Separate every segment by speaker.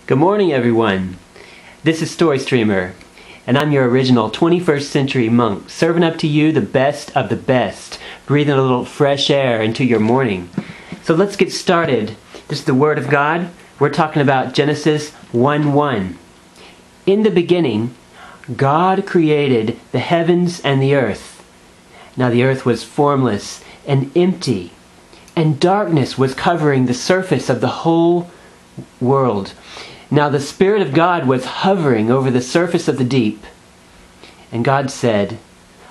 Speaker 1: Good morning, everyone. This is Story Streamer, and I'm your original 21st century monk, serving up to you the best of the best, breathing a little fresh air into your morning. So let's get started. This is the Word of God. We're talking about Genesis 1:1. In the beginning, God created the heavens and the earth. Now the earth was formless and empty, and darkness was covering the surface of the whole world. Now the Spirit of God was hovering over the surface of the deep. And God said,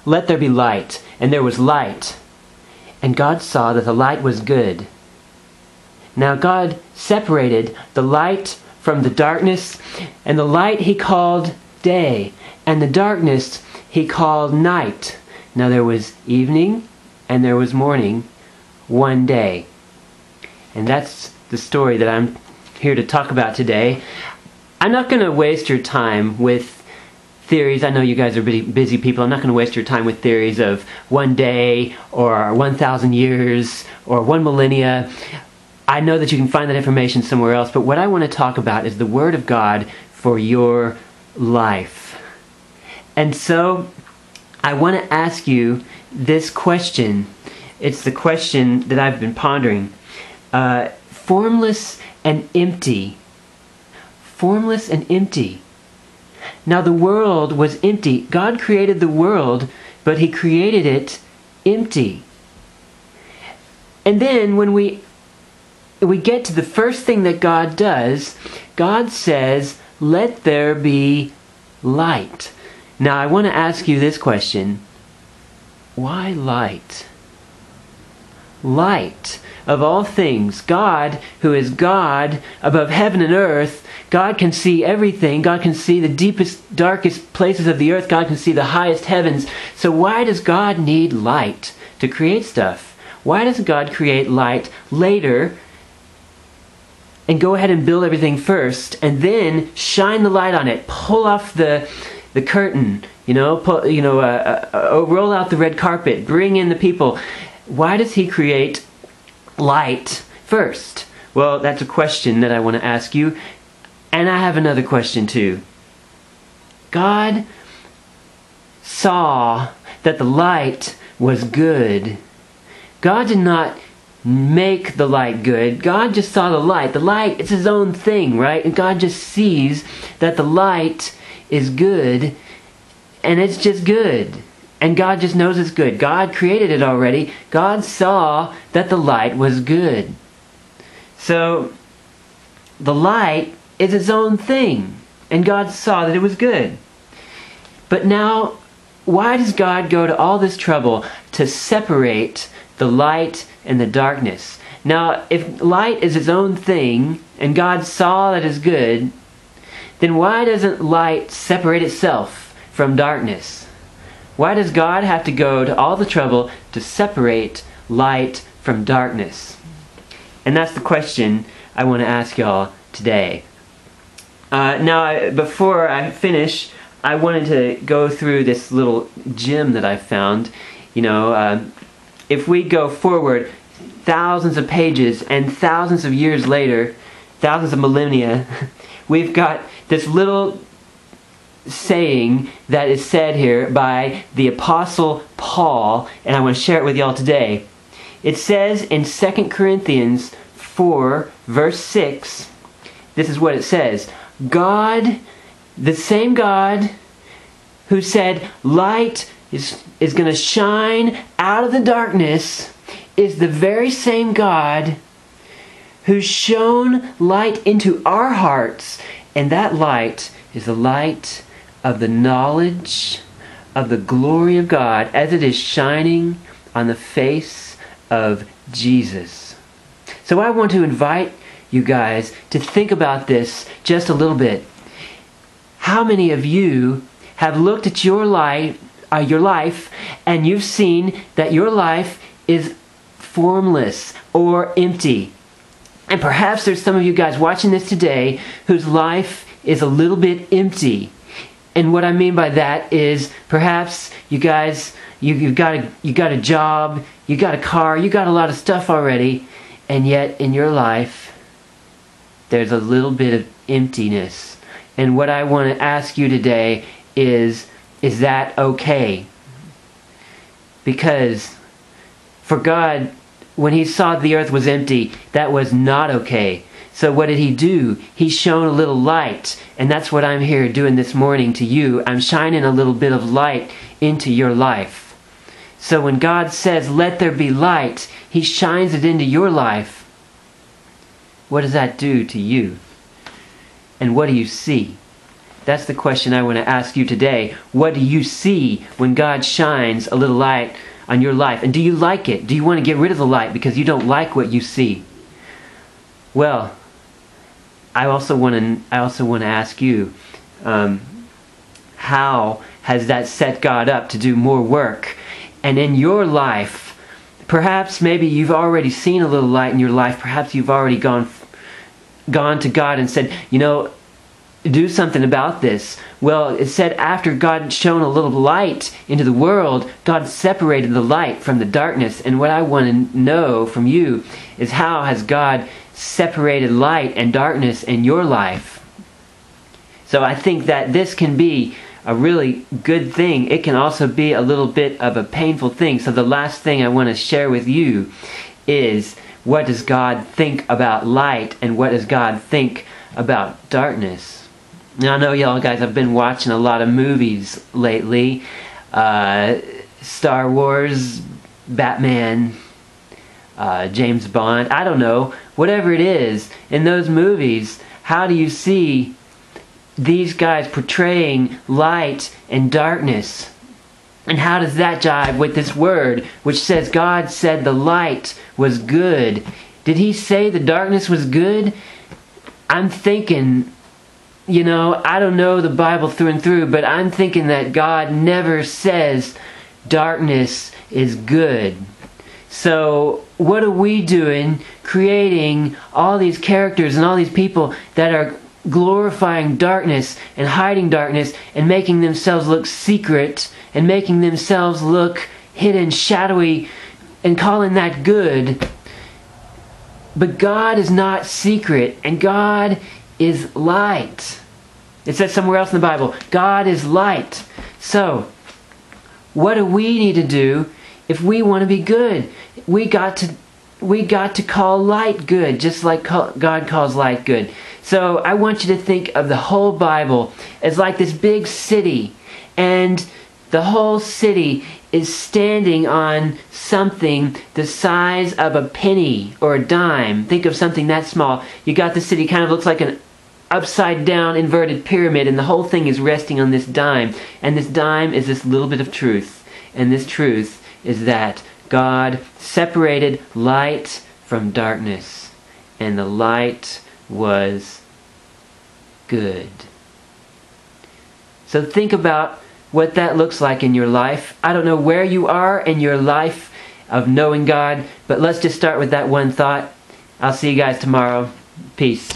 Speaker 1: "Let there be light," and there was light. And God saw that the light was good. Now God separated the light from the darkness, and the light he called day, and the darkness he called night. Now there was evening and there was morning, one day. And that's the story that I'm here to talk about today. I'm not going to waste your time with theories. I know you guys are busy people. I'm not going to waste your time with theories of one day or 1,000 years or one millennia. I know that you can find that information somewhere else, but what I want to talk about is the Word of God for your life. And so I want to ask you this question. It's the question that I've been pondering. Formless and empty. Formless and empty. Now the world was empty. God created the world, but He created it empty. And then when we get to the first thing that God does, God says, "Let there be light." Now I want to ask you this question. Why light? Light. Of all things, God, who is God above heaven and earth, God can see everything. God can see the deepest, darkest places of the earth. God can see the highest heavens. So why does God need light to create stuff? Why does God create light later and go ahead and build everything first and then shine the light on it, pull off the curtain, roll out the red carpet, bring in the people? Why does He create light first? Well, that's a question that I want to ask you. And I have another question too. God saw that the light was good. God did not make the light good. God just saw the light. The light is His own thing, right? And God just sees that the light is good, and it's just good. And God just knows it's good. God created it already. God saw that the light was good. So, the light is its own thing. And God saw that it was good. But now, why does God go to all this trouble to separate the light and the darkness? Now, if light is its own thing, and God saw that it's good, then why doesn't light separate itself from darkness? Why does God have to go to all the trouble to separate light from darkness? And that's the question I want to ask y'all today. Before I finish, I wanted to go through this little gem that I found. If we go forward thousands of pages and thousands of years later, thousands of millennia, we've got this little saying that is said here by the Apostle Paul, and I want to share it with y'all today. It says in 2 Corinthians 4, verse 6, this is what it says. God, the same God who said light is going to shine out of the darkness, is the very same God who shone light into our hearts, and that light is the light of the knowledge of the glory of God as it is shining on the face of Jesus. So I want to invite you guys to think about this just a little bit. How many of you have looked at your life and you've seen that your life is formless or empty? And perhaps there's some of you guys watching this today whose life is a little bit empty. And what I mean by that is perhaps you guys, you got a job, you got a car, you got a lot of stuff already, and yet in your life there's a little bit of emptiness. And what I want to ask you today is that okay? Because for God, when he saw the earth was empty, that was not okay. So what did he do? He shone a little light. And that's what I'm here doing this morning to you. I'm shining a little bit of light into your life. So when God says, let there be light, he shines it into your life. What does that do to you? And what do you see? That's the question I want to ask you today. What do you see when God shines a little light on your life? And do you like it? Do you want to get rid of the light because you don't like what you see? Well, I also want to ask you, how has that set God up to do more work? And in your life, perhaps maybe you've already seen a little light in your life. Perhaps you've already gone to God and said, you know, do something about this. Well, it said after God shone a little light into the world, God separated the light from the darkness. And what I want to know from you is, how has God separated light and darkness in your life? So I think that this can be a really good thing. It can also be a little bit of a painful thing. So the last thing I want to share with you is, what does God think about light and what does God think about darkness? Now I know y'all guys have been watching a lot of movies lately. Star Wars, Batman, James Bond, I don't know. Whatever it is, in those movies, how do you see these guys portraying light and darkness? And how does that jive with this word which says God said the light was good? Did he say the darkness was good? I'm thinking, you know, I don't know the Bible through and through, but I'm thinking that God never says darkness is good. So what are we doing creating all these characters and all these people that are glorifying darkness and hiding darkness and making themselves look secret and making themselves look hidden, shadowy, and calling that good? But God is not secret, and God is light. It says somewhere else in the Bible, God is light. So what do we need to do if we want to be good? We got to call light good, just like God calls light good. So I want you to think of the whole Bible as like this big city, and the whole city is standing on something the size of a penny or a dime. Think of something that small. You got the city, kind of looks like an upside down inverted pyramid, and the whole thing is resting on this dime. And this dime is this little bit of truth. And this truth is that God separated light from darkness, and the light was good. So think about what that looks like in your life. I don't know where you are in your life of knowing God, but let's just start with that one thought. I'll see you guys tomorrow. Peace.